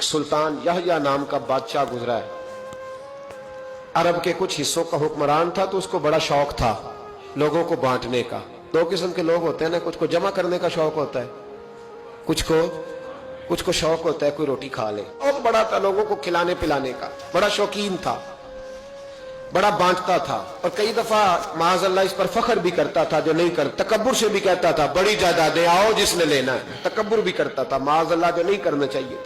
सुल्तान यहया नाम का बादशाह गुजरा है। अरब के कुछ हिस्सों का हुक्मरान था, तो उसको बड़ा शौक था लोगों को बांटने का। दो किस्म के लोग होते हैं ना, कुछ को जमा करने का शौक होता है, कुछ को शौक होता है कोई रोटी खा ले। और बड़ा था लोगों को खिलाने पिलाने का, बड़ा शौकीन था, बड़ा बांटता था। और कई दफा माज़अल्लाह इस पर फख्र भी करता था जो नहीं कर, तकब्बुर से भी कहता था बड़ी जायदादें आओ जिसने लेना है, तकब्बुर भी करता था माज़अल्लाह, जो नहीं करना चाहिए।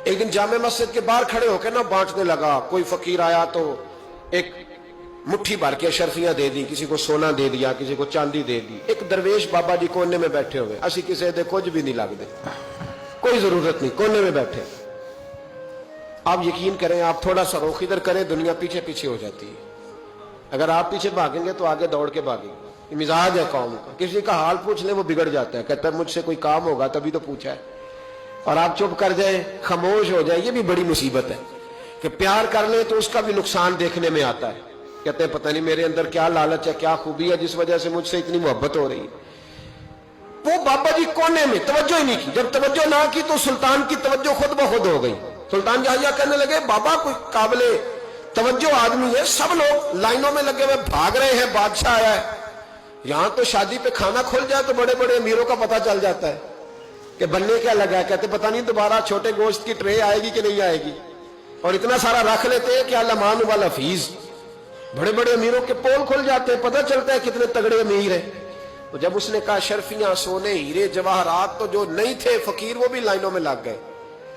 एक दिन जामे मस्जिद के बाहर खड़े होकर ना बांटने लगा। कोई फकीर आया तो एक मुट्ठी भर के अशरफियां दे दी, किसी को सोना दे दिया, किसी को चांदी दे दी। एक दरवेश बाबा जी कोने में बैठे हुए, असी किसी दे कुछ भी नहीं लगते, कोई जरूरत नहीं, कोने में बैठे। आप यकीन करें, आप थोड़ा सा रुख इधर करें, दुनिया पीछे पीछे हो जाती है। अगर आप पीछे भागेंगे तो आगे दौड़ के भागेंगे। मिजाज है कौम का, किसी का हाल पूछ ले वो बिगड़ जाता है, कहता है मुझसे कोई काम होगा तभी तो पूछा है। और आप चुप कर जाए, खामोश हो जाए, ये भी बड़ी मुसीबत है कि प्यार कर ले तो उसका भी नुकसान देखने में आता है। कहते हैं पता नहीं मेरे अंदर क्या लालच है, क्या खूबी है जिस वजह से मुझसे इतनी मोहब्बत हो रही है। वो बाबा जी कोने में तवज्जो ही नहीं की। जब तवज्जो ना की तो सुल्तान की तवज्जो खुद ब खुद हो गई। सुल्तान यहया कहने लगे बाबा कोई काबिले तवज्जो आदमी है, सब लोग लाइनों में लगे हुए भाग रहे हैं, बादशाह आया है। यहां तो शादी पे खाना खुल जाए तो बड़े बड़े अमीरों का पता चल जाता है कि बनने क्या लगा है। कहते पता नहीं दोबारा छोटे गोश्त की ट्रे आएगी कि नहीं आएगी। और इतना सारा रख लेते हैं कि अल्लामान वाला फीस, बड़े बड़े अमीरों के पोल खुल जाते हैं, पता चलता है कितने तगड़े अमीर हैं। तो जब उसने कहा शर्फियां, सोने, हीरे, जवाहरात, तो जो नहीं थे फकीर वो भी लाइनों में लग गए।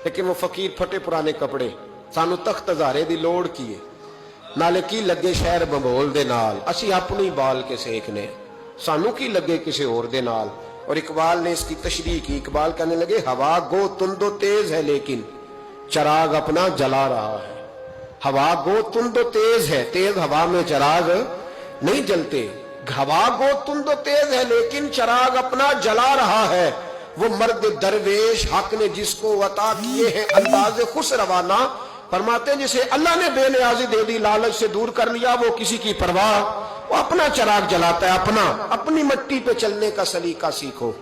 लेकिन वो फकीर फटे पुराने कपड़े, सानू तख्त हजारे दी लोड़ किए, नाले की लगे शहर बंबोल दे नाल, असी अपनी बाल के सेकने, सानू की लगे किसी और दे नाल। और इकबाल ने इसकी तशरीह की। इकबाल कहने लगे हवा गो तुंदो तेज है लेकिन चराग अपना जला रहा है। हवा गो तुंदो तेज है, तेज हवा में चराग नहीं जलते। हवा गो तुंदो तेज है लेकिन चराग अपना जला रहा है। वो मर्द दरवेश हक ने जिसको अता किए हैं अंदाज़े खुश रवाना, फरमाते हैं जिसे अल्लाह ने बेनियाजी दे दी, लालच से दूर कर लिया, वो किसी की परवाह, वो अपना चराग जलाता है अपना। अपनी मट्टी पे चलने का सलीका सीखो,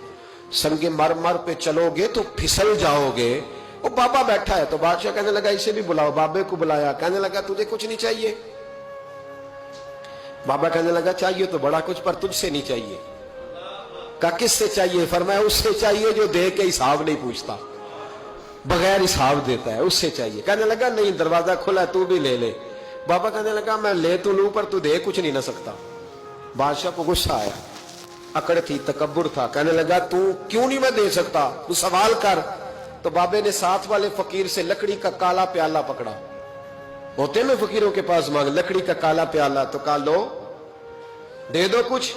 संगे मर मर पे चलोगे तो फिसल जाओगे। वो बाबा बैठा है तो बादशाह कहने लगा इसे भी बुलाओ। बाबे को बुलाया, कहने लगा तुझे कुछ नहीं चाहिए? बाबा कहने लगा चाहिए तो बड़ा कुछ, पर तुझसे नहीं चाहिए। कहा किससे चाहिए? फरमाया उससे चाहिए जो दे के हिसाब नहीं पूछता, बगैर हिसाब देता है, उससे चाहिए। कहने लगा नहीं, दरवाजा खुला, तू भी ले ले। बाबा कहने लगा मैं ले तो लूं पर तू दे कुछ नहीं ना सकता। बादशाह को गुस्सा आया, अकड़ थी, तकब्बुर था। कहने लगा तू क्यों नहीं मैं दे सकता, तू सवाल कर। तो बाबे ने साथ वाले फकीर से लकड़ी का काला प्याला पकड़ा, होते ना फकीरों के पास मांग, लकड़ी का काला प्याला, तो कहा लो दे दो कुछ।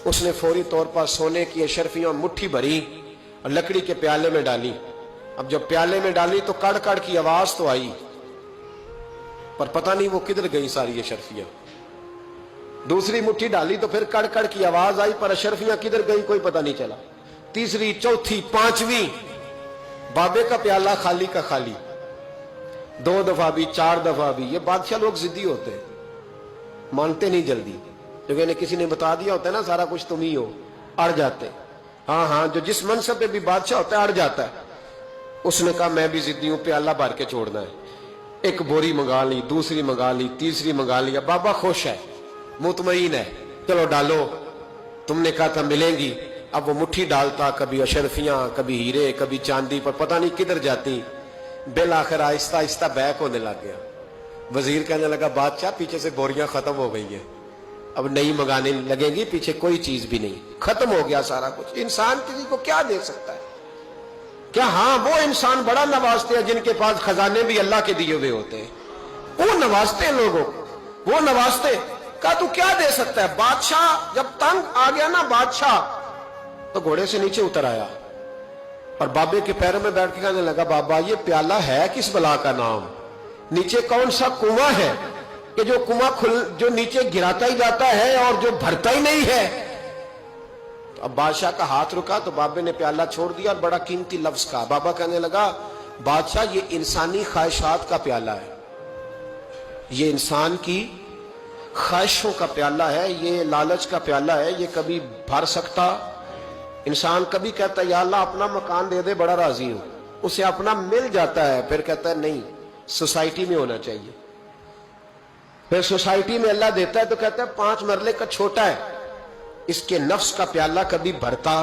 उसने फौरी तौर पर सोने की अशरफियां मुट्ठी भरी और लकड़ी के प्याले में डाली। अब जब प्याले में डाली तो कड़ कड़ की आवाज तो आई, पर पता नहीं वो किधर गई सारी अशरफियां। दूसरी मुट्ठी डाली तो फिर कड़ कड़ की आवाज आई, पर अशरफियां किधर गई कोई पता नहीं चला। तीसरी, चौथी, पांचवी, बाबे का प्याला खाली का खाली। 2 दफा भी, 4 दफा भी। ये बादशाह लोग जिद्दी होते हैं, मानते नहीं जल्दी। जो इन्हें किसी ने बता दिया होता है ना सारा कुछ तुम ही हो, अड़ जाते। हाँ हाँ, जो जिस मनसब पे भी बादशाह होता है अड़ जाता है। उसने कहा मैं भी जिद्दी हूं, प्याला भर के छोड़ना है। एक बोरी मंगा ली, दूसरी मंगा ली, तीसरी मंगा लिया। बाबा खुश है, मुतमईन है, चलो डालो, तुमने कहा था मिलेंगी। अब वो मुट्ठी डालता, कभी अशरफियां, कभी हीरे, कभी चांदी, पर पता नहीं किधर जाती। बिल आखिर आहिस्ता आहिस्ता बैक होने लग गया। वजीर कहने लगा बादशाह पीछे से बोरियां खत्म हो गई हैं, अब नई मंगाने लगेंगी, पीछे कोई चीज भी नहीं, खत्म हो गया सारा कुछ। इंसान किसी को क्या दे सकता है? क्या हाँ वो इंसान बड़ा नवाजते हैं जिनके पास खजाने भी अल्लाह के दिए हुए होते हैं, वो नवाजते हैं लोगों को, वो नवाजते। कहा तू क्या दे सकता है? बादशाह जब तंग आ गया ना बादशाह, तो घोड़े से नीचे उतर आया और बाबे के पैरों में बैठ के कहने लगा बाबा ये प्याला है किस बला का नाम? नीचे कौन सा कुआं है कि जो कुआं जो नीचे गिराता ही जाता है और जो भरता ही नहीं है? तो अब बादशाह का हाथ रुका तो बाबे ने प्याला छोड़ दिया और बड़ा कीमती लफ्ज कहा। बाबा कहने लगा बादशाह ये इंसानी ख्वाहिशात का प्याला है, ये इंसान की ख्वाहिशों का प्याला है, ये लालच का प्याला है, ये कभी भर सकता। इंसान कभी कहता है या अल्लाह अपना मकान दे दे, बड़ा राजी हूं, اسے اپنا مل جاتا ہے، پھر کہتا ہے نہیں سوسائٹی میں ہونا چاہیے. پھر سوسائٹی میں اللہ دیتا ہے تو کہتا ہے 5 مرلے کا چھوٹا ہے، اس کے نفس کا پیالہ کبھی بھرتا